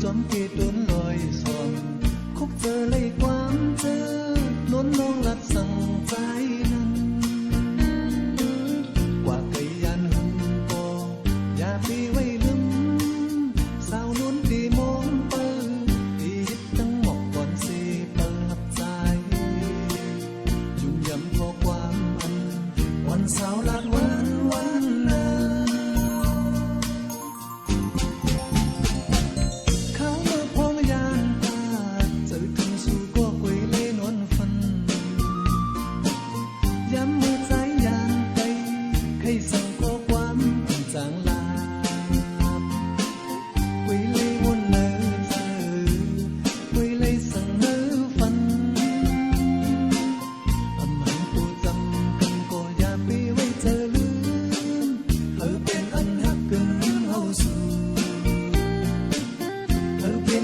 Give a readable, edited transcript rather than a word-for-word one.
จอมเกตุนลอยส่องคุกเจอเลยความเจอล้นน้องรักสั่งใจนั้นกว่าไก่ยันหึงก็อย่าปีไว้ลืมสาวนุ่นที่มองเปิดที่ฮิตตั้งหมอกก่อนสิเปิดใจยุ่งยำพอความอันวันสาวลาดวันนั้นเขาเมื่อพองยานตาเจอถึงสู่ก็กวยเล่นวนฟันย้ำมือใจยานไปใครสั่งข้อความจางลากวยเล่วนเนอเจอกวยเล่สั่งเนอฟันอำหันตัวจำกันก็อย่าไปไว้เจอลืมเธอเป็นอันฮักกันเฮาสู่เธอเป็น